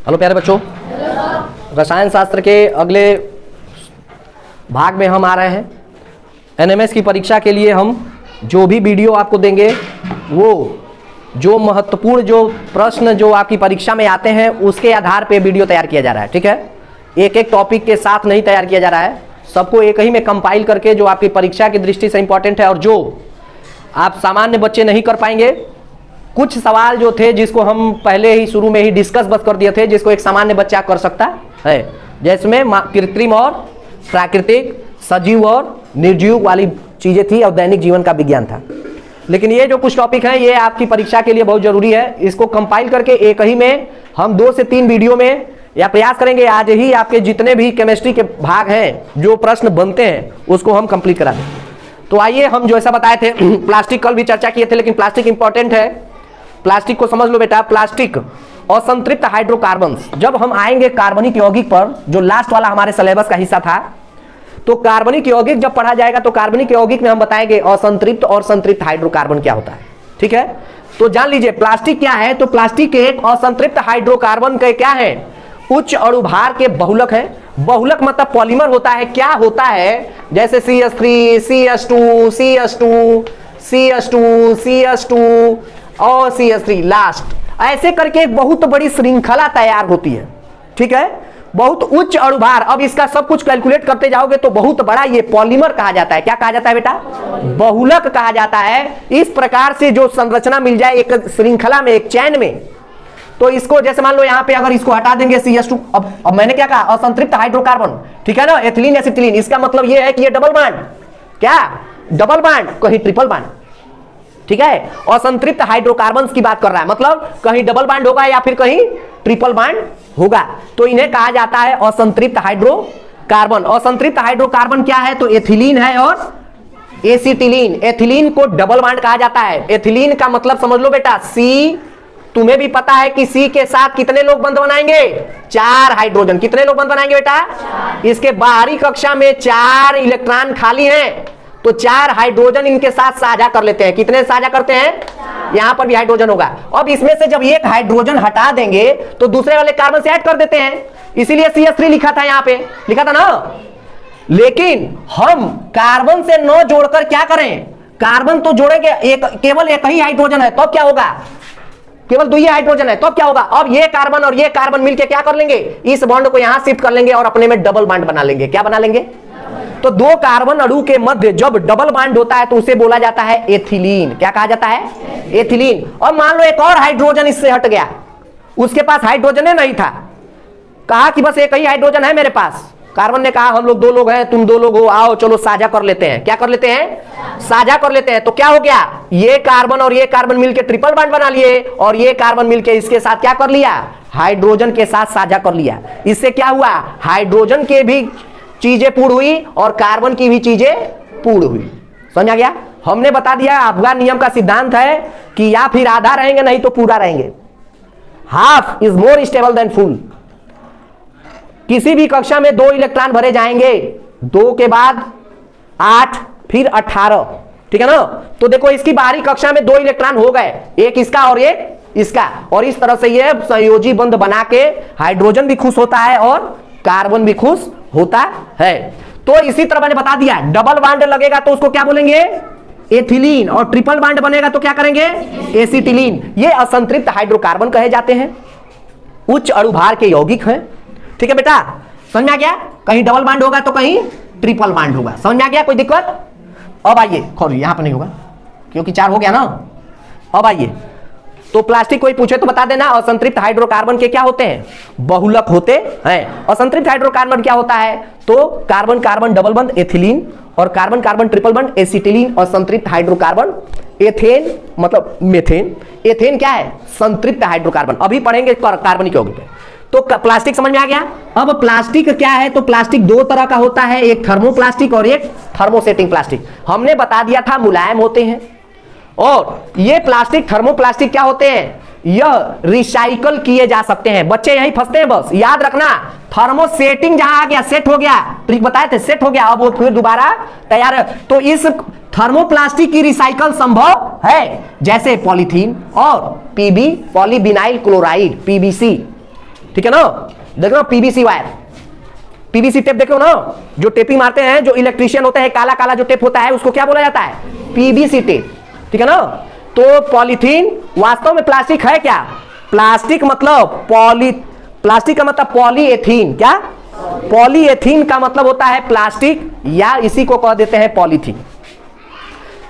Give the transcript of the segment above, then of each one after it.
Hello प्यारे बच्चों, रसायन शास्त्र के अगले भाग में हम आ रहे हैं। एनएमएस की परीक्षा के लिए हम जो भी वीडियो आपको देंगे वो जो महत्वपूर्ण जो प्रश्न जो आपकी परीक्षा में आते हैं उसके आधार पे वीडियो तैयार किया जा रहा है। ठीक है, एक एक टॉपिक के साथ नहीं तैयार किया जा रहा है, सबको एक ही में कंपाइल करके जो आपकी परीक्षा की दृष्टि से इंपॉर्टेंट है और जो आप सामान्य बच्चे नहीं कर पाएंगे। कुछ सवाल जो थे जिसको हम पहले ही शुरू में ही डिस्कस बस कर दिए थे, जिसको एक सामान्य बच्चा कर सकता है, जिसमें कृत्रिम और प्राकृतिक, सजीव और निर्जीव वाली चीजें थी और दैनिक जीवन का विज्ञान था। लेकिन ये जो कुछ टॉपिक हैं ये आपकी परीक्षा के लिए बहुत जरूरी है। इसको कंपाइल करके एक ही में हम 2 से 3 वीडियो में या प्रयास करेंगे आज ही आपके जितने भी केमिस्ट्री के भाग हैं जो प्रश्न बनते हैं उसको हम कंप्लीट करा दें। तो आइए, हम जो ऐसा बताए थे प्लास्टिक कल भी चर्चा किए थे, लेकिन प्लास्टिक इंपॉर्टेंट है। प्लास्टिक को समझ लो बेटा। प्लास्टिक और संतृप्त हाइड्रोकार्बन्स, जब हम आएंगे कार्बनिक यौगिक पर, जो लास्ट वाला हमारे सिलेबस का हिस्सा था, तो कार्बनिक यौगिक जब पढ़ा जाएगा तो कार्बनिक यौगिक में हम बताएंगे असंतृप्त और संतृप्त हाइड्रोकार्बन क्या होता है। ठीक है, तो जान लीजिए प्लास्टिक क्या है। तो प्लास्टिक एक असंतृप्त हाइड्रोकार्बन के क्या है, उच्च अणुभार के बहुलक है। बहुलक मतलब पॉलीमर होता है। क्या होता है, जैसे CH3, CH2, CH2, CH2, CH2 और CH3 लास्ट, ऐसे करके एक बहुत बड़ी श्रृंखला तैयार होती है। ठीक है, बहुत उच्च अणुभार। अब इसका सब कुछ कैलकुलेट करते जाओगे तो बहुत बड़ा ये पॉलीमर कहा जाता है। क्या कहा जाता है बेटा, बहुलक कहा जाता है। इस प्रकार से जो संरचना मिल जाए एक श्रृंखला में, एक चैन में, तो इसको जैसे मान लो यहाँ पे अगर इसको हटा देंगे CH2, अब मैंने क्या कहा, असंतृप्त हाइड्रोकार्बन। ठीक है ना, एथिलीन एसिटिलीन, इसका मतलब ये है कि ये डबल बॉन्ड, क्या डबल बॉन्ड, कहीं ट्रिपल बॉन्ड। ठीक है, असंतृप्त हाइड्रोकार्बन्स की बात कर रहा है, मतलब कहीं डबल बॉन्ड होगा या फिर कहीं ट्रिपल बॉन्ड होगा, तो इन्हें कहा जाता है असंतृप्त हाइड्रोकार्बन। असंतृप्त हाइड्रोकार्बन क्या है, तो एथिलीन है और एसिटिलीन। एथिलीन को डबल बॉन्ड कहा जाता है। एथिलीन का मतलब समझ लो बेटा, C, तुम्हें भी पता है कि C के साथ कितने लोग बंध बनाएंगे, 4 हाइड्रोजन। कितने लोग बंध बनाएंगे बेटा, 4। इसके बाहरी कक्षा में 4 इलेक्ट्रॉन खाली हैं, तो 4 हाइड्रोजन इनके साथ साझा कर लेते हैं। कितने साझा करते हैं, 4। यहां पर भी हाइड्रोजन होगा। अब इसमें से जब एक हाइड्रोजन हटा देंगे तो दूसरे वाले कार्बन से ऐड कर देते हैं, इसीलिए CH3 लिखा था, यहां पे लिखा था ना। लेकिन हम कार्बन से न जोड़कर क्या करें, कार्बन तो जोड़ेंगे, केवल एक ही हाइड्रोजन है, तो क्या होगा, केवल 2 ही हाइड्रोजन है, तो क्या होगा, अब ये कार्बन और ये कार्बन मिलकर क्या कर लेंगे, इस बॉन्ड को यहां शिफ्ट कर लेंगे और अपने में डबल बॉन्ड बना लेंगे। क्या बना लेंगे, तो 2 कार्बन अणु के मध्य जब डबल बॉन्ड होता है तो उसे बोला जाता है एथिलीन। क्या कहा जाता है, एथिलीन। और मान लो एक और हाइड्रोजन इससे हट गया, उसके पास हाइड्रोजन नहीं था, कहा कि बस एक ही हाइड्रोजन है मेरे पास। कार्बन ने कहा हम लोग 2 लोग हैं, तुम 2 लोग हो, आओ चलो साझा कर लेते हैं। क्या कर लेते हैं, साझा कर लेते हैं। तो क्या हो गया, ये कार्बन और ये कार्बन मिलकर ट्रिपल बॉन्ड बना लिए और ये कार्बन मिलकर इसके साथ क्या कर लिया, हाइड्रोजन के साथ साझा कर लिया। इससे क्या हुआ, हाइड्रोजन के भी चीजें पूर्ण हुई और कार्बन की भी चीजें पूर्ण हुई। समझ आ गया। हमने बता दिया, अफगान नियम का सिद्धांत है कि या फिर आधा रहेंगे नहीं तो पूरा रहेंगे। Half is more stable then full. किसी भी कक्षा में 2 इलेक्ट्रॉन भरे जाएंगे, 2 के बाद 8 फिर 18। ठीक है ना, तो देखो इसकी बाहरी कक्षा में 2 इलेक्ट्रॉन हो गए, एक इसका और एक इसका, और इस तरह से ये संयोजी बंध बना के हाइड्रोजन भी खुश होता है और कार्बन भी खुश होता है। तो इसी तरह मैंने बता दिया, डबल बॉन्ड लगेगा तो उसको क्या बोलेंगे, एथिलीन, और ट्रिपल बॉन्ड बनेगा तो क्या करेंगे, एसिटिलीन। ये असंतृप्त हाइड्रोकार्बन कहे जाते हैं, उच्च अणुभार के यौगिक हैं। ठीक है बेटा, समझ में आ गया। कहीं डबल बॉन्ड होगा तो कहीं ट्रिपल बॉन्ड होगा। समझ में आ गया, कोई दिक्कत। अब आइए, खोल, यहां पर नहीं होगा क्योंकि 4 हो गया ना। अब आइए, तो प्लास्टिक कोई पूछे तो बता देना, असंतृप्त हाइड्रोकार्बन के क्या होते हैं, बहुलक होते हैं। असंतृप्त हाइड्रोकार्बन क्या होता है, तो कार्बन कार्बन डबल बंध एथिलीन और कार्बन कार्बन ट्रिपल बंध एसिटिलीन। और संतृप्त हाइड्रोकार्बन एथेन मतलब मेथेन। एथेन क्या है, संतृप्त हाइड्रोकार्बन, अभी पढ़ेंगे कार्बनिक यौगिक। तो प्लास्टिक समझ में आ गया। अब प्लास्टिक क्या है, तो प्लास्टिक 2 तरह का होता है, एक थर्मोप्लास्टिक और एक थर्मोसेटिंग प्लास्टिक। हमने बता दिया था मुलायम होते हैं, और ये प्लास्टिक थर्मोप्लास्टिक क्या होते हैं, यह रिसाइकल किए जा सकते हैं। बच्चे यहीं फंसते हैं, बस याद रखना, थर्मोसेटिंग जहां आ गया, सेट हो गया, ट्रिक बताए थे, सेट हो गया, अब वो फिर दोबारा तैयार है। तो इस थर्मोप्लास्टिक की रिसाइकल संभव है, जैसे पॉलीथीन और पीबी पॉलीविनाइल क्लोराइड PVC। ठीक है ना। देख रहे हो पीवीसी वायर, पीवीसी टेप देखो ना, जो टेपिंग मारते हैं, जो इलेक्ट्रीशियन होते हैं, काला काला जो टेप होता है उसको क्या बोला जाता है? पीवीसी टेप, ठीक है ना। तो पॉलीथीन वास्तव में प्लास्टिक है क्या? प्लास्टिक मतलब प्लास्टिक का मतलब पॉलीएथीन, क्या? पॉलीएथीन का मतलब होता है प्लास्टिक, या इसी को कह देते हैं पॉलीथीन,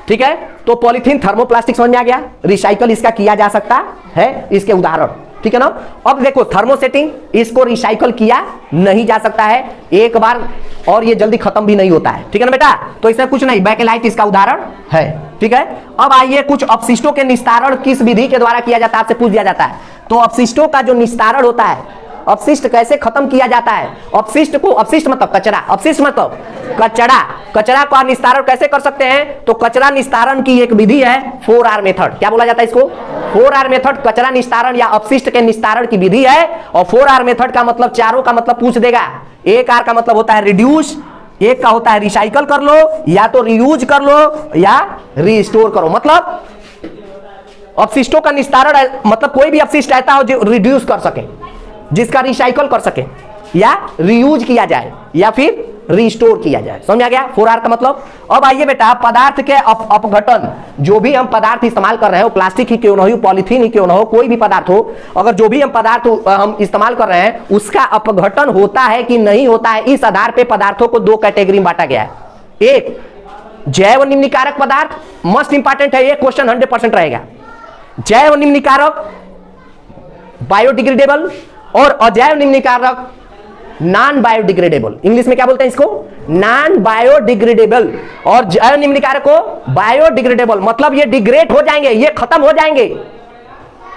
ठीक है। तो पॉलीथीन थर्मोप्लास्टिक समझ में आ गया, रिसाइकल इसका किया जा सकता है, इसके उदाहरण, ठीक है ना। अब देखो थर्मोसेटिंग, इसको रिसाइकल किया नहीं जा सकता है एक बार, और ये जल्दी खत्म भी नहीं होता है, ठीक है ना बेटा। तो इसमें कुछ नहीं, बैकेलाइट इसका उदाहरण है, ठीक है। अब आइए कुछ अपशिष्टों के निस्तारण किस विधि के द्वारा किया जाता है, आपसे पूछ दिया जाता है। तो अपशिष्टों का जो निस्तारण होता है, अपशिष्ट कैसे खत्म किया जाता है? अपशिष्ट को, अपशिष्ट मतलब कचरा, अपशिष्ट मतलब कचरा, कचरा का निस्तारण कैसे कर सकते हैं? तो कचरा निस्तारण की एक विधि है 4R मेथड। क्या बोला जाता है इसको? 4R मेथड कचरा निस्तारण या अपशिष्ट के निस्तारण की विधि है। और 4R मेथड का मतलब, चारों का मतलब पूछ देगा। एक R का मतलब होता है रिड्यूस, एक का होता है रिसाइकल कर लो, या तो रीयूज कर लो, या रिस्टोर करो। मतलब अपशिष्टों का निस्तारण मतलब कोई भी अपशिष्ट ऐसा हो जो रिड्यूस कर सके, जिसका रिसाइकल कर सके, या रीयूज किया जाए, या फिर रिस्टोर किया जाए। समझ आ गया 4R का मतलब। अब आइए बेटा, पदार्थ के अपघटन, जो भी हम पदार्थ इस्तेमाल कर रहे हो, प्लास्टिक ही क्यों ना हो, पॉलीथीन ही क्यों ना हो, कोई भी पदार्थ हो, अगर जो भी हम पदार्थ हम इस्तेमाल कर रहे हैं उसका अपघटन होता है कि नहीं होता है, इस आधार पे पदार्थों को दो कैटेगरी में बांटा गया है। एक जैव निम्नीकारक पदार्थ, मोस्ट इंपॉर्टेंट है ये क्वेश्चन, 100% रहेगा। जैव निम्नीकारक बायोडिग्रेडेबल, और अजैव निम्नीकारक नॉन बायोडिग्रेडेबल। इंग्लिश में क्या बोलते हैं इसको? Non biodegradable. और जैव निम्नीकारक को बायोडिग्रेडेबल, मतलब ये डिग्रेड हो जाएंगे, ये खत्म हो जाएंगे।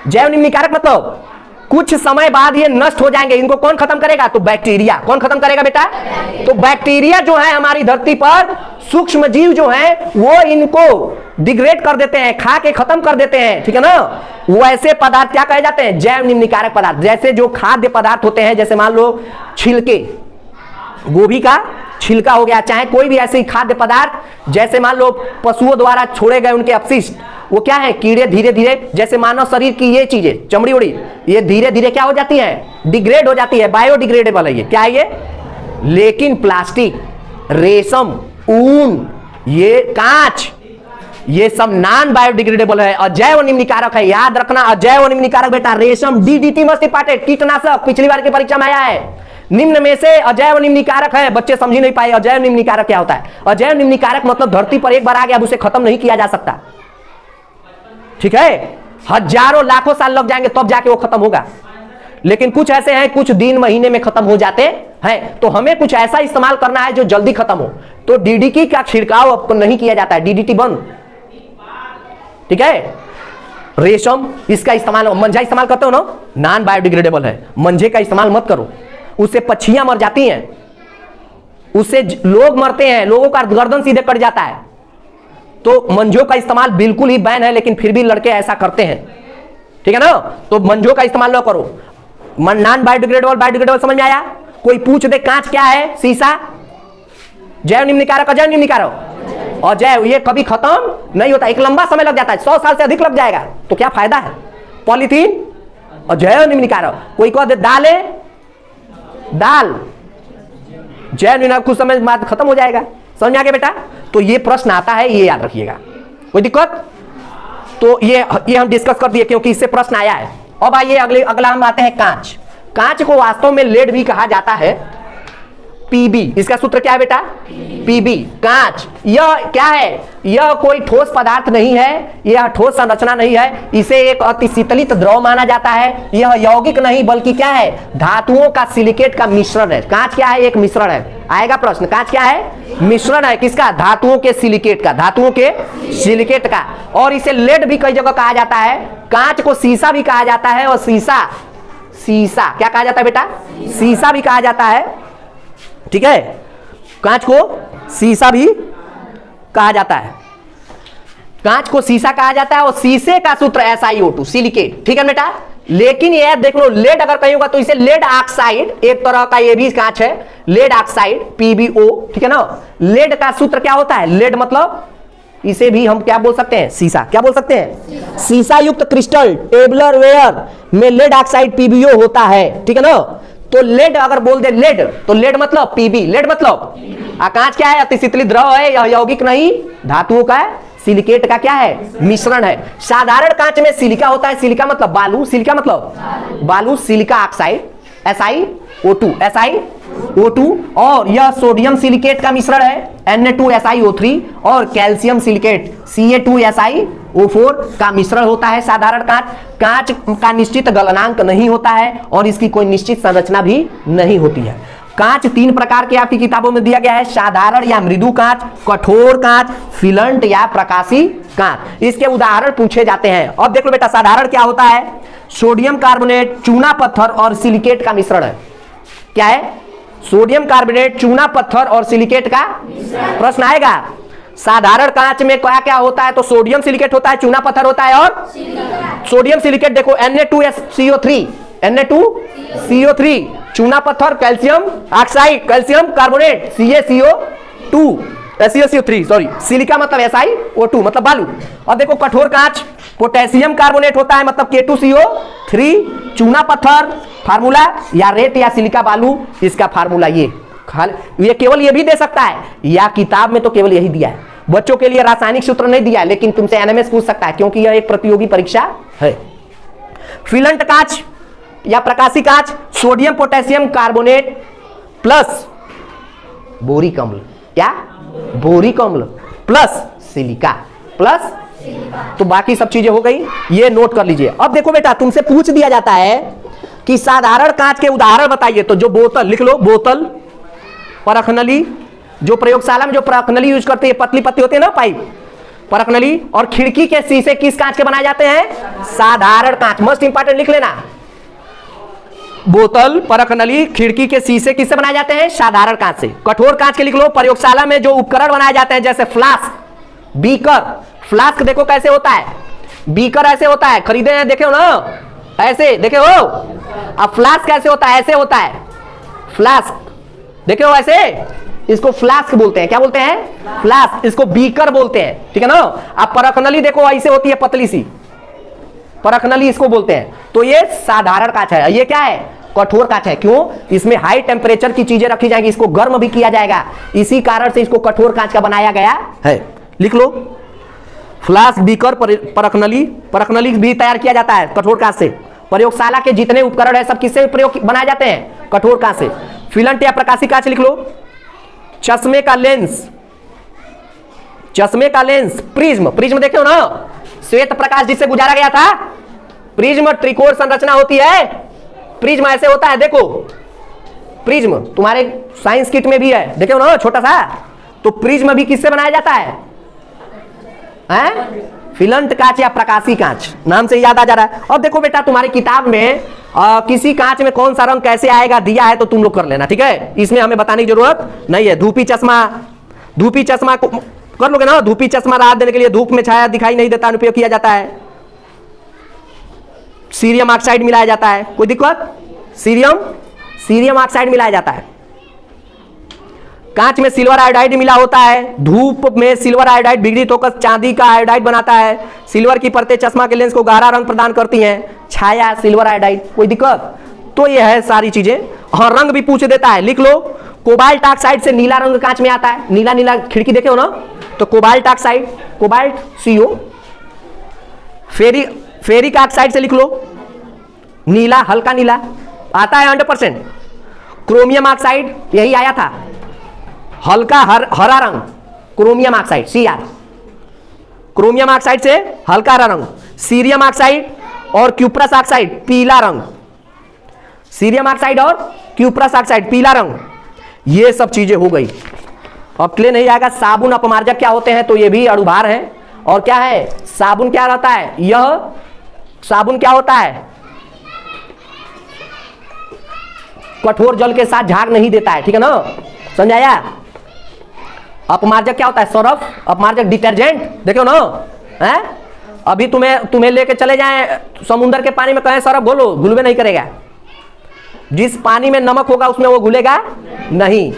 जैव निम्नीकारक मतलब कुछ समय बाद ये नष्ट हो जाएंगे। इनको कौन खत्म करेगा? तो बैक्टीरिया। कौन खत्म करेगा बेटा? तो बैक्टीरिया जो है हमारी धरती पर, सूक्ष्म जीव जो है वो इनको डिग्रेड कर देते हैं, खा के खत्म कर देते हैं, ठीक है ना। वैसे पदार्थ क्या कहे जाते हैं? जैव निम्नीकारक पदार्थ। जैसे जो खाद्य पदार्थ होते हैं, जैसे मान लो छिलके, गोभी का छिलका हो गया, चाहे कोई भी ऐसे खाद्य पदार्थ, जैसे मान लो पशुओं द्वारा छोड़े गए उनके अपशिष्ट, वो क्या है? कीड़े धीरे धीरे, जैसे मानव शरीर की ये चीजें, चमड़ी उड़ी, ये धीरे धीरे क्या हो जाती है? डिग्रेड हो जाती है, बायोडिग्रेडेबल है ये। क्या है ये? लेकिन प्लास्टिक, रेशम, ऊन, ये कांच, ये सब नॉन बायोडिग्रेडेबल है, अजैव निम्नीकारक है। याद रखना, अजैव निम्नीकारक बेटा, रेशम, डीडीटी मस्ट इंपॉर्टेंट, कीटनाशक पिछली बार की परीक्षा में आया है। निम्न में से अजैव निम्नीकारक है, बच्चे समझ नहीं पाए अजैव निम्नीकारक क्या होता है। अजैव निम्नीकारक मतलब धरती पर एक बार आ गया, अब उसे खत्म नहीं किया जा सकता, ठीक है। हजारों लाखों साल लग जाएंगे तब जाके वो खत्म होगा। लेकिन कुछ ऐसे हैं कुछ दिन महीने में खत्म हो जाते हैं। तो हमें कुछ ऐसा इस्तेमाल करना है जो जल्दी खत्म हो। तो डीडीटी का छिड़काव अब नहीं किया जाता है, डीडीटी बंद, ठीक है। रेशम, इसका इस्तेमाल, मंजा इस्तेमाल करते हो ना, नॉन बायोडिग्रेडेबल है, मंजे का इस्तेमाल मत करो, उससे पक्षियां मर जाती हैं, उससे लोग मरते हैं, लोगों का गर्दन सीधे कट जाता है। तो मंजों का इस्तेमाल बिल्कुल ही बैन है, लेकिन फिर भी लड़के ऐसा करते हैं, ठीक है ना। तो मंजों का इस्तेमाल ना करो। नॉन बायोडिग्रेडेबल, बायोडिग्रेडेबल समझ में आया? कोई पूछ दे कांच क्या है, शीशा, जैव निम्नीकारक, अजैव निम्नीकारक, अजैव, ये कभी खत्म नहीं होता, एक लंबा समय लग जाता है, 100 साल से अधिक लग जाएगा, तो क्या फायदा है। पॉलीथीन अजैव निम्नीकारक। कोई कह दे दाल है, दाल जैव निम्नीकारक, कुछ समय बाद खत्म हो जाएगा। समझ में आ गया बेटा? तो ये प्रश्न आता है, ये याद रखिएगा, कोई दिक्कत? तो ये हम डिस्कस कर दिए क्योंकि इससे प्रश्न आया है। अब आइए अगला हम आते हैं कांच। कांच को वास्तव में लेड भी कहा जाता है, पीबी। इसका सूत्र क्या है बेटा? पीबी। कांच यह क्या है? यह कोई ठोस पदार्थ नहीं है, यह ठोस संरचना नहीं है, इसे एक अति शीतलित द्रव माना जाता है। यह यौगिक नहीं बल्कि क्या है? धातुओं का सिलिकेट का मिश्रण है। कांच क्या है? एक मिश्रण है। आएगा प्रश्न, कांच क्या है? मिश्रण है। किसका? धातुओं के सिलिकेट का, धातुओं के सिलिकेट का। और इसे लेड भी कई जगह कहा जाता है। कांच को शीशा भी कहा जाता है, और शीशा क्या कहा जाता है बेटा? शीशा भी कहा जाता है, ठीक है। कांच को शीशा भी कहा जाता है, कांच को शीशा कहा जाता है। और शीशे का सूत्र SiO2, सिलिकेट, ठीक है बेटा। लेकिन ये देख लो, लेड अगर कहीं होगा तो इसे लेड ऑक्साइड, एक तरह का ये भी कांच है, लेड ऑक्साइड PbO, ठीक है ना। लेड का सूत्र क्या होता है? लेड मतलब इसे भी हम क्या बोल सकते हैं, सीसा। क्या बोल सकते हैं, सीसा युक्त क्रिस्टल टेबलर वेयर में लेड ऑक्साइड पीबीओ होता है, ठीक है ना। तो लेड अगर बोल दे लेड, तो लेड मतलब पीबी, लेड मतलब कांच क्या है, अतिशीतली द्रव है, यह यौगिक नहीं, धातुओं का है, सिलिकेट का क्या है, मिश्रण है। साधारण कांच में सिलिका होता है, सिलिका मतलब बालू, सिलिका मतलब बालू, सिलिका ऑक्साइड SiO2, SiO2, और यह सोडियम सिलिकेट का मिश्रण है Na2SiO3 और कैल्शियम सिलिकेट Ca2SiO4 का मिश्रण होता है साधारण कांच। कांच का निश्चित गलनांक नहीं होता है और इसकी कोई निश्चित संरचना भी नहीं होती है। कांच 3 प्रकार के आपकी किताबों में दिया गया है, साधारण या मृदु कांच, कठोर कांच, फिलंट या प्रकाशी कांच। इसके उदाहरण पूछे जाते हैं। अब देख लो बेटा, साधारण क्या होता है, सोडियम कार्बोनेट, चूना पत्थर और सिलिकेट का मिश्रण है। क्या है, सोडियम कार्बोनेट, चूना पत्थर और सिलिकेट का प्रश्न आएगा। साधारण कांच में क्या क्या होता है, तो सोडियम सिलिकेट होता है, चूना पत्थर होता है और सोडियम सिलिकेट देखो Na2CO3, Na2CO3, चूना पत्थर calcium oxide, calcium carbonate CaCO2, SiO3 sorry, silica मतलब SiO2 मतलब बालू। और देखो कठोर कांच, पोटेशियम कार्बोनेट होता है मतलब K2CO3, चूना पत्थर फार्मूला या रेत या सिलिका बालू, इसका फार्मूला ये केवल ये भी दे सकता है, या किताब में तो केवल यही दिया है, बच्चों के लिए रासायनिक सूत्र नहीं दिया है, लेकिन तुमसे एनएमएस पूछ सकता है क्योंकि यह एक प्रतियोगी परीक्षा है। फिलंट कांच या प्रकाशी कांच, sodium potassium carbonate plus boric अम्ल, क्या बोरिक अम्ल प्लस सिलिका, प्लस तो बाकी सब चीजें हो गई, ये नोट कर लीजिए। अब देखो बेटा, तुमसे पूछ दिया जाता है कि साधारण कांच के उदाहरण बताइए, तो जो बोतल लिख लो, बोतल, परखनली, जो प्रयोगशाला में जो परखनली यूज करते हैं, पतली पतली होती है ना पाइप, परखनली, और खिड़की के शीशे किस कांच के बनाए जाते हैं, साधारण कांच। मस्ट इंपॉर्टेंट लिख लेना, बोतल, परखनली, खिड़की के शीशे किससे बनाए जाते हैं, साधारण कांच से। कठोर कांच के लिख लो, प्रयोगशाला में जो उपकरण बनाए जाते हैं जैसे फ्लास्क, बीकर, फ्लास्क देखो कैसे होता है, बीकर ऐसे होता है, खरीदे हैं देखे हो ना, ऐसे देखे हो। अब फ्लास्क कैसे होता है, ऐसे होता है, फ्लास्क देखे हो ऐसे, इसको फ्लास्क बोलते हैं। क्या बोलते हैं, फ्लास्क, इसको बीकर बोलते हैं, ठीक है ना। अब परखनली देखो ऐसे होती है, पतली सी, परखनली इसको बोलते हैं। तो ये साधारण कांच है, ये क्या है, कठोर कांच है। क्यों, इसमें हाई टेम्परेचर की चीजें रखी जाएंगी, इसको गर्म भी किया जाएगा, इसी कारण से इसको कठोर कांच का बनाया गया है। लिख लो, फ्लास्क, बीकर, परखनली, परखनली भी तैयार किया जाता है कठोर कांच से। प्रयोगशाला के जितने उपकरण है सब किससे प्रयोग बनाए जाते हैं, कठोर कांच से। फिलंट या प्रकाशी कांच लिख लो, चश्मे का लेंस, चश्मे का लेंस, प्रिज्म, प्रिज्म देखे हो ना, श्वेत प्रकाश जिससे गुजारा गया था, प्रिज्म त्रिकोण संरचना होती है, प्रिज्म ऐसे होता है, देखो प्रिज्म तुम्हारे साइंस किट में भी है, देखे हो ना छोटा सा। तो प्रिज्म भी किससे बनाया जाता है, फिलंट कांच या प्रकाशी कांच, नाम से याद आ जा रहा है। अब देखो बेटा, तुम्हारी किताब में किसी कांच में कौन सा रंग कैसे आएगा दिया है, तो तुम लोग कर लेना, ठीक है, इसमें हमें बताने की जरूरत नहीं है। धूपी चश्मा, धूपी चश्मा को कर लोगे ना, धूपी चश्मा राहत देने के लिए, धूप में छाया दिखाई नहीं देता, उपयोग किया जाता है। सीरियम ऑक्साइड मिलाया जाता है, कोई दिक्कत, सीरियम ऑक्साइड मिलाया जाता है। कांच में सिल्वर आयोडाइड मिला होता है, धूप में सिल्वर आयोडाइड विघटित होकर चांदी का आयोडाइड बनाता है। सिल्वर की परतें चश्मा के लेंस को गहरा रंग प्रदान करती हैं, छाया सिल्वर आयोडाइड, कोई दिक्कत। तो ये है सारी चीजें। और रंग भी पूछ देता है, लिख लो, कोबाल्ट ऑक्साइड से नीला रंग कांच में आता है, नीला नीला खिड़की देखे हो ना, तो cobalt oxide, cobalt CO। Ferric oxide से लिख लो, नीला, हल्का नीला आता है 100%। क्रोमियम ऑक्साइड यही आया था, हल्का हरा रंग, chromium oxide CR, chromium oxide से हल्का हरा रंग। सीरियम ऑक्साइड और क्यूप्रस ऑक्साइड पीला रंग, सीरियम ऑक्साइड और क्यूप्रस ऑक्साइड पीला रंग, ये सब चीजें हो गई। अब क्ले नहीं आएगा। साबुन अपमार्जक क्या होते हैं, तो ये भी अणुभार है। और क्या है, साबुन क्या रहता है, यह साबुन क्या होता है, कठोर जल के साथ झाग नहीं देता है, ठीक है ना, समझाया। अपमार्जक क्या होता है, सरफ, अपमार्जक डिटर्जेंट, देखो ना, हैं? अभी तुम्हें लेके चले जाएं समुद्र के पानी में, कहें सरफ घोलो, घुलवे नहीं करेगा। जिस पानी में नमक होगा उसमें वो घुलेगा नहीं,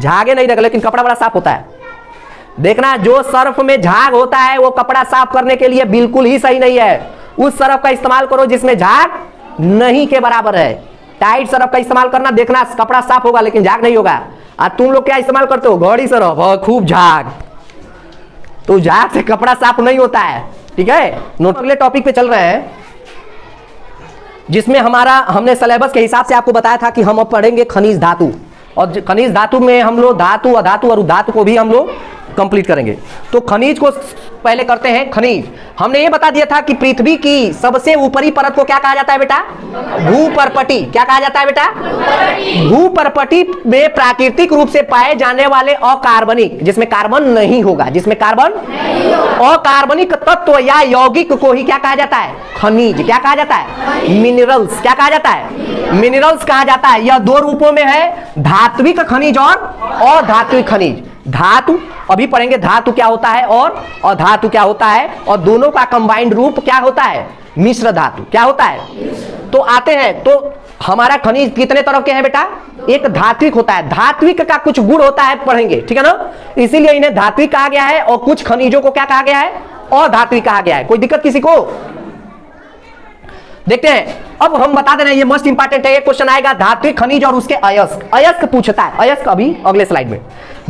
झागे नहीं देगा, लेकिन कपड़ा बड़ा साफ होता है। देखना, जो सर्फ में झाग होता है वो कपड़ा साफ करने के लिए बिल्कुल ही सही नहीं है। उस सर्फ का इस्तेमाल करो जिसमें झाग नहीं के बराबर है। टाइट सर्फ का इस्तेमाल करना, देखना कपड़ा साफ होगा लेकिन झाग नहीं होगा। और तुम लोग क्या इस्तेमाल करते हो? घड़ी सर्फ और खूब झाग, तो झाग से कपड़ा साफ नहीं होता है। ठीक है, अगले टॉपिक पे चल रहे हैं जिसमें हमने सिलेबस के हिसाब से आपको बताया था कि हम अब पढ़ेंगे खनिज धातु, और खनिज धातु में हम लोग धातु, अधातु और उधातु को भी हम लोग कंप्लीट करेंगे। तो खनिज को पहले करते हैं। खनिज हमने ये बता दिया था कि पृथ्वी की सबसे ऊपरी परत को क्या कहा जाता है बेटा? भूपर्पटी। क्या कहा जाता है बेटा? भूपर्पटी में प्राकृतिक रूप से पाए जाने वाले अकार्बनिक, जिसमें कार्बन नहीं होगा, जिसमें कार्बन अकार्बनिक तत्व या यौगिक को ही क्या कहा जाता है? खनिज। क्या कहा जाता है? मिनरल्स। क्या कहा जाता है? मिनरल्स कहा जाता है। यह दो रूपों में है, धात्विक खनिज और अधात्विक खनिज। धातु अभी पढ़ेंगे धातु क्या होता है और अधातु क्या होता है, और दोनों का कंबाइंड रूप क्या होता है? मिश्र धातु। क्या होता है? तो आते हैं, तो हमारा खनिज कितने तरह के हैं बेटा? एक धात्विक होता है, धात्विक का कुछ गुण होता है, पढ़ेंगे, ठीक है ना। इसीलिए इन्हें धात्विक कहा गया है, और कुछ खनिजों को क्या कहा गया है? अधात्विक कहा गया है। कोई दिक्कत किसी को? देखते हैं। अब हम बता दे रहे हैं, ये मोस्ट इंपॉर्टेंट है, ये क्वेश्चन आएगा, धात्विक खनिज और उसके अयस्क। अयस्क पूछता है, अयस्क अभी अगले स्लाइड में।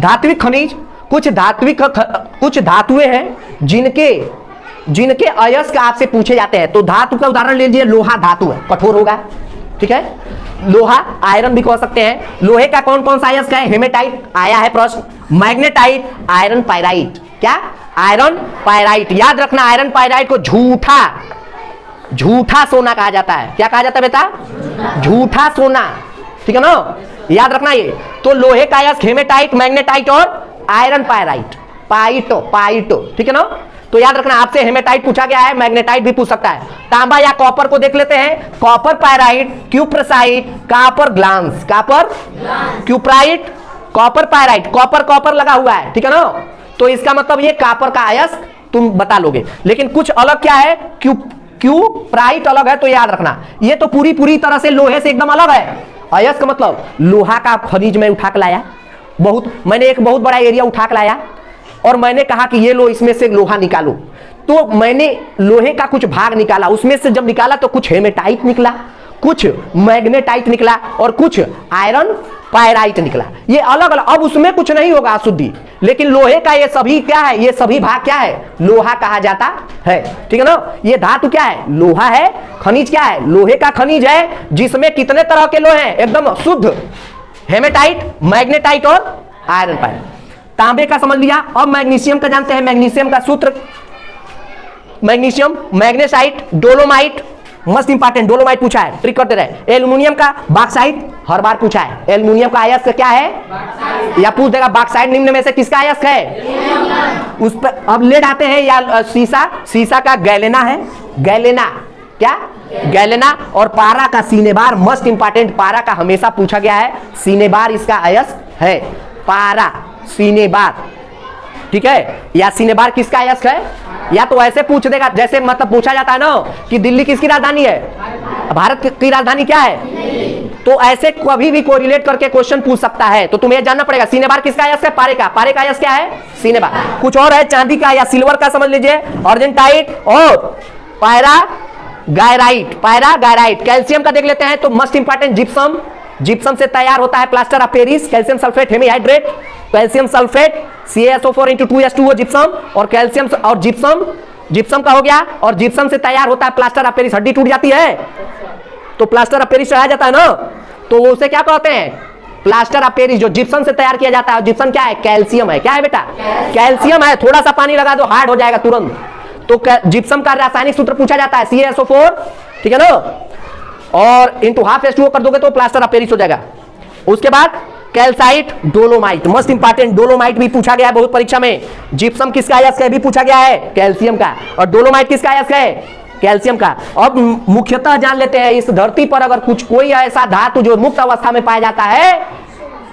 धात्विक खनिज, कुछ धातुएं हैं जिनके अयस्क आपसे पूछे जाते हैं। तो धातु का उदाहरण ले लीजिए, लोहा धातु है, कठोर होगा, ठीक है। लोहा, आयरन भी कह सकते हैं। लोहे का कौन कौन सा अयस्क है? हेमेटाइट आया है प्रश्न, मैग्नेटाइट, आयरन पायराइट। क्या? Iron pyrite. याद रखना, आयरन पायराइट को झूठा सोना कहा जाता है। क्या कहा जाता है बेटा? झूठा सोना, ठीक है ना, याद रखना ये। तो लोहे का अयस्क हेमेटाइट, मैग्नेटाइट और आयरन पायराइट, पाइटो, ठीक है ना। तो याद रखना, आपसे हेमेटाइट पूछा गया है, मैग्नेटाइट भी पूछ सकता है। तांबा या कॉपर को देख लेते हैं, copper pyrite, cuprite, copper glance, copper cuprite, copper pyrite, copper लगा हुआ है, ठीक है ना। तो इसका मतलब ये कॉपर का अयस्क तुम बता लोगे। लेकिन कुछ अलग क्या है? क्यूप्राइट अलग है, तो याद रखना ये तो पूरी तरह से लोहे से एकदम अलग है। अयस्क मतलब लोहा का खनिज में उठा के लाया, मैंने एक बहुत बड़ा एरिया उठा के लाया और मैंने कहा कि ये लो, इसमें से लोहा निकालो। तो मैंने लोहे का कुछ भाग निकाला, उसमें से जब निकाला तो कुछ हेमेटाइट निकला, कुछ मैग्नेटाइट निकला और कुछ आयरन पायराइट निकला। ये अलग अलग, अब उसमें कुछ नहीं होगा अशुद्धि, लेकिन लोहे का ये सभी क्या है? ये सभी भाग क्या है? लोहा कहा जाता है, ठीक है ना। ये धातु क्या है? लोहा है। खनिज क्या है? लोहे का खनिज है, जिसमें कितने तरह के लोहे हैं? एकदम शुद्ध, हेमेटाइट, मैग्नेटाइट और आयरन पायराइट। तांबे का समझ लिया। अब मैग्नीशियम का जानते हैं, मैग्नीशियम का सूत्र, magnesium, magnesite, dolomite, must important, dolomite पूछा है, ट्रिक करते रहे। एल्युमिनियम का बॉक्साइट हर बार पूछा है। एल्युमिनियम का अयस्क क्या है? या पूछ देगा बॉक्साइट निम्न में से किसका अयस्क है? उस पर अब लेड आते हैं, या सीसा का गैलेना है, गैलेना, क्या? गैलेना। और पारा का सीनेबार, मस्ट इंपॉर्टेंट, पारा का हमेशा पूछा गया है, सीनेबार इसका अयस्क है, पारा सीनेबार, ठीक है। या सीनेबार किसका अयस्क है? या तो ऐसे पूछ देगा, जैसे मतलब पूछा जाता है ना कि दिल्ली किसकी राजधानी है? भारत की राजधानी क्या है? तो ऐसे कभी भी कोरिलेट करके क्वेश्चन पूछ सकता है। तो तुम्हें जानना पड़ेगा सीनेबार किसका अयस्क है? पारे का अयस्क क्या है? सीनेबार। कुछ और है, चांदी का या सिल्वर का समझ लीजिए, अर्जेंटाइट और पायरा गायराइट। कैल्शियम का देख लेते हैं, तो मस्ट इंपॉर्टेंट जिप्सम से तैयार होता है plaster of Paris, calcium sulphate hemihydrate, calcium sulphate CaSO4 gypsum, और कैल्शियम और जिप्सम का हो गया, और जिप्सम से तैयार होता है प्लास्टर ऑफ पेरिस। हड्डी टूट जाती है तो प्लास्टर ऑफ पेरिस चढ़ाया जाता है ना, तो उसे क्या कहते हैं? प्लास्टर ऑफ पेरिस, जो जिप्सम से तैयार किया जाता है। जिप्सम क्या है? कैल्शियम है। क्या है बेटा? कैल्शियम है। थोड़ा सा पानी लगा दो हार्ड हो जाएगा तुरंत। तो जिप्सम का रासायनिक सूत्र पूछा जाता है CaSO4, ठीक है ना, और इंटू हाफ H2O कर दोगे तो प्लास्टर ऑफ पेरिस हो जाएगा। उसके बाद calcite, dolomite, must important, dolomite भी पूछा गया है बहुत परीक्षा में। जिप्सम किसका अयस्क है? भी पूछा गया है, कैल्शियम का। और डोलोमाइट किसका अयस्क है? कैल्शियम का। अब मुख्यतः जान लेते हैं, इस धरती पर अगर कोई ऐसा धातु जो मुक्त अवस्था में पाया जाता है,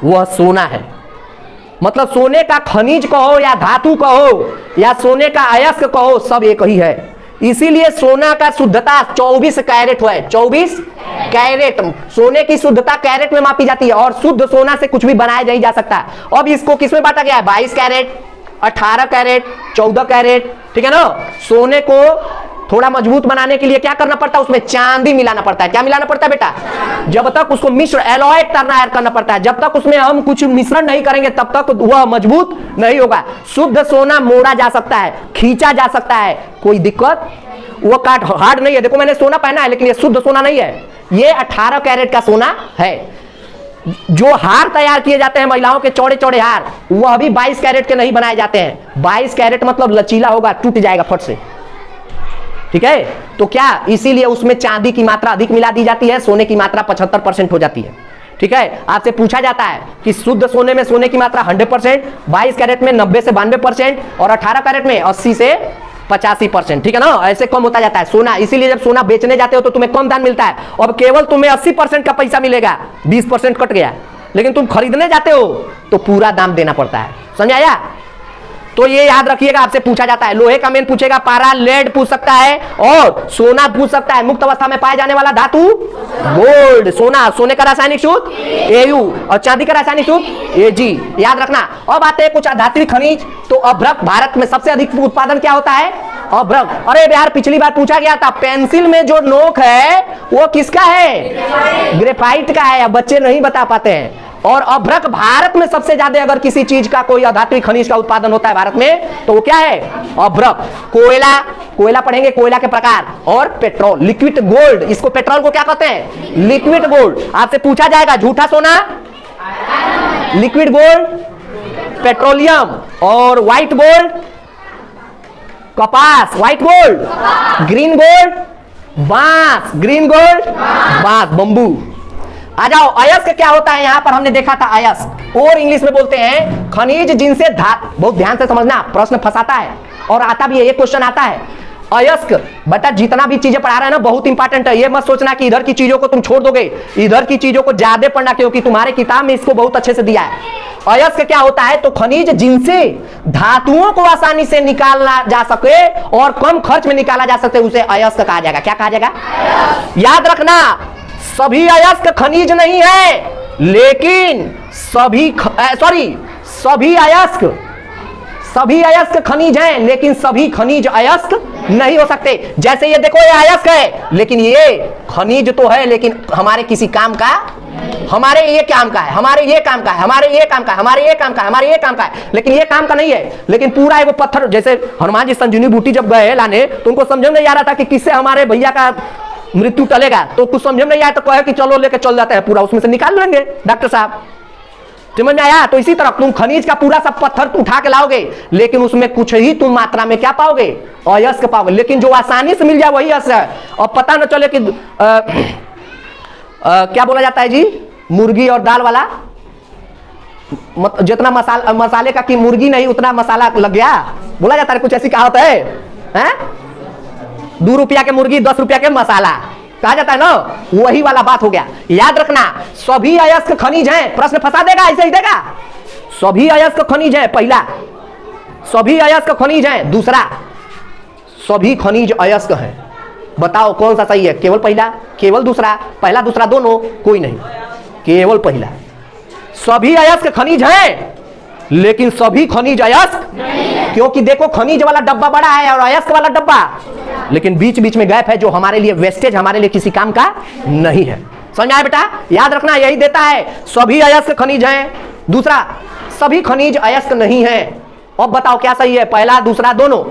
वह सोना है। मतलब सोने का खनिज कहो या धातु कहो या सोने का अयस्क कहो, सब एक ही है। इसीलिए सोना का शुद्धता 24 कैरेट है। 24 कैरेट सोने की शुद्धता कैरेट में मापी जाती है, और शुद्ध सोना से कुछ भी बनाया नहीं जा सकता। अब इसको किसमें बांटा गया है? 22 कैरेट, 18 कैरेट, 14 कैरेट, ठीक है ना। सोने को थोड़ा मजबूत बनाने के लिए क्या करना पड़ता है, उसमें चांदी मिलाना पड़ता है। क्या मिलाना पड़ता है बेटा? जब तक उसको मिश्र एलॉय करना पड़ता है, जब तक उसमें हम कुछ मिश्रण नहीं करेंगे तब तक वह मजबूत नहीं होगा। शुद्ध सोना मोड़ा जा सकता है, खींचा जा सकता है, कोई दिक्कत, वो काट हार्ड नहीं है। देखो मैंने सोना पहना है लेकिन ये शुद्ध सोना नहीं है, ये 18 कैरेट का सोना है। जो हार तैयार किए जाते हैं महिलाओं के चौड़े चौड़े हार, वह भी 22 कैरेट के नहीं बनाए जाते हैं। 22 कैरेट मतलब लचीला होगा, टूट जाएगा फट से, ठीक है। तो क्या इसीलिए उसमें चांदी की मात्रा अधिक मिला दी जाती है, सोने की मात्रा 75% हो जाती है, ठीक है। आपसे पूछा जाता है कि शुद्ध सोने में सोने की मात्रा 100%, 22 कैरेट में 90 से 92% और 18 कैरेट में 80 से 85%, ठीक है ना। ऐसे कम होता जाता है सोना। इसीलिए जब सोना बेचने जाते हो तो तुम्हें कम दाम मिलता है। अब केवल तुम्हें 80% का पैसा मिलेगा, 20% कट गया, लेकिन तुम खरीदने जाते हो तो पूरा दाम देना पड़ता है। समझ आया? तो ये याद रखिएगा, आपसे पूछा जाता है। लोहे का मेन पूछेगा, पारा, लेड पूछ सकता है और सोना पूछ सकता है। मुक्त अवस्था में पाए जाने वाला धातु गोल्ड, सोना, सोने का रासायनिक सूत्र Au और चांदी का रासायनिक सूत्र Ag, याद रखना। अब आते हैं कुछ धात्विक खनिज। तो अभ्रक, भारत में सबसे अधिक उत्पादन क्या होता है? अभ्रक। अरे यार पिछली बार पूछा गया था, पेंसिल में जो नोक है वो किसका है? ग्रेफाइट का है। अब बच्चे नहीं बता पाते हैं। और अभ्रक भारत में सबसे ज्यादा अगर किसी चीज का कोई अधात्विक खनिज का उत्पादन होता है भारत में तो वो क्या है? अभ्रक। कोयला, कोयला पढ़ेंगे, कोयला के प्रकार। और पेट्रोल, लिक्विड गोल्ड, इसको पेट्रोल को क्या कहते हैं? Liquid gold. आपसे पूछा जाएगा झूठा सोना, लिक्विड गोल्ड, पेट्रोलियम। और व्हाइट गोल्ड, कपास, व्हाइट गोल्ड। ग्रीन गोल्ड, बांस, ग्रीन गोल्ड, बांस, बंबू। आ जाओ, अयस्क क्या होता है? यहां पर हमने देखा था अयस्क, और इंग्लिश में बोलते हैं खनिज जिनसे बहुत ध्यान से समझना, प्रश्न फंसाता है और आता भी है, ये क्वेश्चन आता है। अयस्क बेटा जितना भी चीजें पढ़ा रहे हैं ना बहुत इंपॉर्टेंट है। ये मत सोचना कि इधर की चीजों को तुम छोड़ दोगे, इधर की चीजों को ज्यादा पढ़ना, क्योंकि तुम्हारे किताब में इसको बहुत अच्छे से दिया है। अयस्क क्या होता है? तो खनिज जिनसे धातुओं को आसानी से निकाला जा सके और कम खर्च में निकाला जा सके, उसे अयस्क कहा जाएगा। क्या कहा जाएगा? याद रखना, सभी अयस्क खनिज नहीं है, लेकिन सभी अयस्क खनिज हैं, लेकिन सभी खनिज अयस्क नहीं हो सकते। जैसे ये देखो, ये अयस्क है लेकिन ये खनिज तो है, लेकिन हमारे किसी काम का, हमारे ये काम का है, हमारे ये काम का है, हमारे ये काम का है, हमारे ये काम का है, हमारे ये काम का है, लेकिन ये काम का नहीं है। लेकिन पूरा वो पत्थर, जैसे हनुमान जी संजीवनी बूटी जब गए लाने तो उनको समझ में नहीं आ रहा था कि किससे हमारे भैया का मृत्यु टलेगा, तो कुछ समझ में नहीं आया तो कहे कि चलो लेके चल जाते हैं, पूरा उसमें से निकाल लेंगे डॉक्टर साहब। समझ में आया? तो इसी तरह तुम खनिज का पूरा सब पत्थर उठा के लाओगे, लेकिन उसमें कुछ ही तुम मात्रा में क्या पाओगे? अयस्क पाओगे। लेकिन जो आसानी से मिल जाए वही अयस्क है। और पता न चले कि क्या बोला जाता है जी, मुर्गी और दाल वाला, जितना मसाले का कि मुर्गी नहीं उतना मसाला लग गया, बोला जाता है, कुछ ऐसी कहावत है? 2 रुपया के मुर्गी 10 रुपया के मसाला कहा जाता है ना, वही वाला बात हो गया। याद रखना, सभी अयस्क खनिज हैं। प्रश्न फंसा देगा, ऐसे ही देगा। सभी अयस्क खनिज है, पहला सभी अयस्क खनिज है, दूसरा सभी खनिज अयस्क हैं। बताओ कौन सा सही है? केवल पहला, केवल दूसरा, पहला दूसरा दोनों, कोई नहीं, केवल पहला। सभी अयस्क खनिज हैं लेकिन सभी खनिज अयस्क, क्योंकि देखो खनिज वाला डब्बा बड़ा है और अयस्क वाला डब्बा, लेकिन बीच बीच में गैप है जो हमारे लिए वेस्टेज, हमारे लिए किसी काम का नहीं है। समझ आया बेटा? याद रखना, यही देता है सभी अयस्क खनिज हैं, दूसरा सभी खनिज अयस्क नहीं है। अब बताओ क्या सही है? पहला दूसरा दोनों,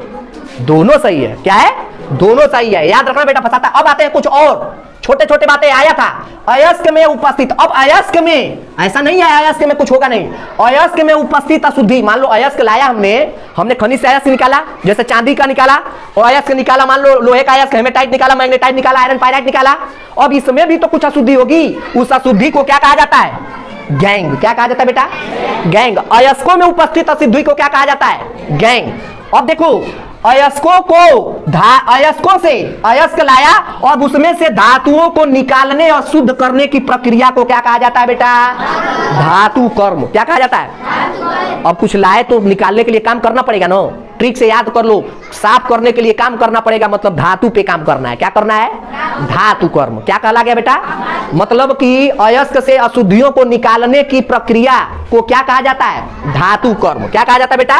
दोनों सही है। क्या है? दोनों सही है। याद रखना बेटा, फंसाता। अब आते हैं कुछ और छोटे छोटे बातें। आया था अयस्क में उपस्थित, अब अयस्क में ऐसा नहीं है अयस्क में कुछ होगा नहीं, अयस्क में उपस्थित अशुद्धि। मान लो अयस्क लाया हमने खनिज से अयस्क निकाला, जैसे चांदी का निकाला और अयस्क निकाला, मान लो लोहे का अयस्क, हेमेटाइट निकाला, मैग्नेटाइट निकाला, आयरन पायराइट निकाला। अब इसमें भी तो कुछ अशुद्धि होगी, उस अशुद्धि को क्या कहा जाता है? गैंग। क्या कहा जाता है बेटा? गैंग। अयस्कों में उपस्थित अशुद्धि को क्या कहा जाता है? गैंग। अब देखो अयस्कों से अयस्क लाया और उसमें से धातुओं को निकालने और शुद्ध करने की प्रक्रिया को क्या कहा जाता है बेटा? धातु कर्म। क्या कहा जाता है? अब कुछ लाए तो निकालने के लिए काम करना पड़ेगा ना। ट्रिक से याद कर लो, साफ करने के लिए काम करना पड़ेगा, मतलब धातु पे काम करना है। क्या करना है? धातु कर्म। क्या कहला गया बेटा? मतलब कि अयस्क से अशुद्धियों को निकालने की प्रक्रिया को क्या कहा जाता है? धातु कर्म। क्या कहा जाता है बेटा?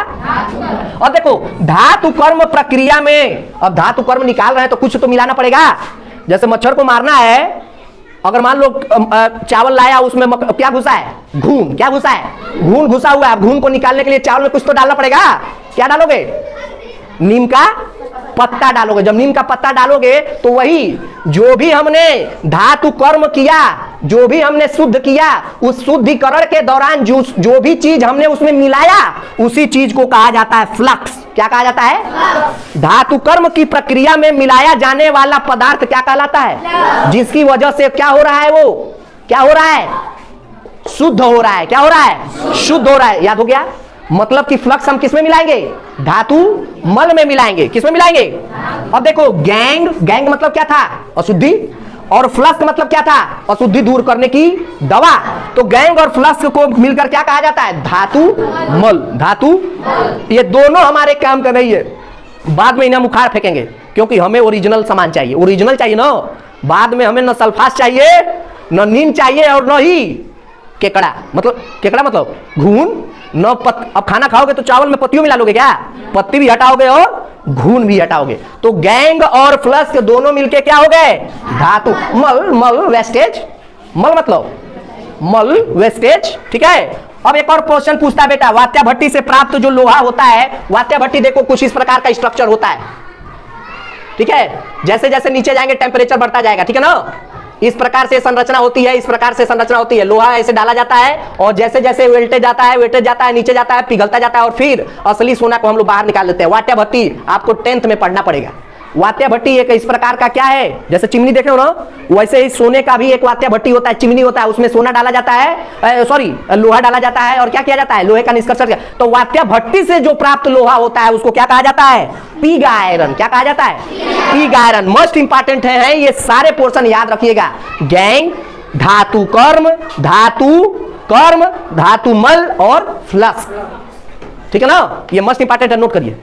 और देखो धातु कर्म प्रक्रिया में, अब धातु कर्म निकाल रहे हैं तो कुछ तो मिलाना पड़ेगा। जैसे मच्छर को मारना है, अगर मान लो चावल लाया, उसमें क्या घुसा है? घून। क्या घुसा है? घून घुसा हुआ है। घून को निकालने के लिए चावल में कुछ तो डालना पड़ेगा। क्या डालोगे? नीम का पत्ता डालोगे। जब नीम का पत्ता डालोगे तो वही जो भी हमने धातु कर्म किया, जो भी हमने शुद्ध किया, उस शुद्धिकरण के दौरान जो भी चीज हमने उसमें मिलाया, उसी चीज को कहा जाता है फ्लक्स। क्या कहा जाता है? धातु कर्म की प्रक्रिया में मिलाया जाने वाला पदार्थ क्या कहलाता है? जिसकी वजह से क्या हो रहा है? वो क्या हो रहा है? शुद्ध हो रहा है। क्या हो रहा है? शुद्ध हो रहा है। याद हो गया? मतलब कि फ्लक्स हम किसमें मिलाएंगे? धातु मल में मिलाएंगे। किसमें मिलाएंगे? अब देखो गैंग, गैंग मतलब क्या था? अशुद्धि। और फ्लक्स मतलब क्या था? अशुद्धि दूर करने की दवा। तो गैंग और फ्लक्स को मिलकर क्या कहा जाता है? धातु मल। धातु, ये दोनों हमारे काम कर रही है। बाद में इन्हें हम उखाड़ फेंकेंगे, क्योंकि हमें ओरिजिनल सामान चाहिए। ओरिजिनल चाहिए ना, बाद में हमें न सल्फास चाहिए, न नीम चाहिए, और न ही केकड़ा। मतलब केकड़ा मतलब घून न अब खाना खाओगे तो चावल में पत्तियों मिला लोगे क्या? पत्ती भी हटाओगे और घून भी हटाओगे। तो गैंग और फ्लक्स दोनों मिलके क्या हो गए? धातु मल। मल वेस्टेज, मल मतलब मल वेस्टेज। ठीक है। अब एक और क्वेश्चन पूछता है बेटा, वात्या भट्टी से प्राप्त जो लोहा होता है, वात्या भट्टी देखो कुछ इस प्रकार का स्ट्रक्चर होता है। ठीक है। जैसे जैसे नीचे जाएंगे टेम्परेचर बढ़ता जाएगा। ठीक है ना? इस प्रकार से संरचना होती है, इस प्रकार से संरचना होती है। लोहा ऐसे डाला जाता है और जैसे जैसे वेल्टेज जाता है, वेटेज जाता है, नीचे जाता है, पिघलता जाता है, और फिर असली सोना को हम लोग बाहर निकाल देते हैं। वात्या भट्टी आपको 10th में पढ़ना पड़ेगा। वात्या भट्टी एक इस प्रकार का क्या है, जैसे चिमनी देख रहे हो ना, वैसे ही सोने का भी एक वात्या भट्टी होता है, चिमनी होता है। उसमें सोना डाला जाता है, सॉरी लोहा डाला जाता है, और क्या किया जाता है? लोहे का निष्कर्षण। तो वात्या भट्टी से जो प्राप्त लोहा होता है उसको क्या कहा जाता है? Pig iron. क्या कहा जाता है? Pig iron. मोस्ट इंपॉर्टेंट है ये सारे पोर्शन याद रखिएगा। गैंग, धातु कर्म, धातु मल और फ्लक्स। ठीक है ना? ये मोस्ट इंपॉर्टेंट है, नोट करिए।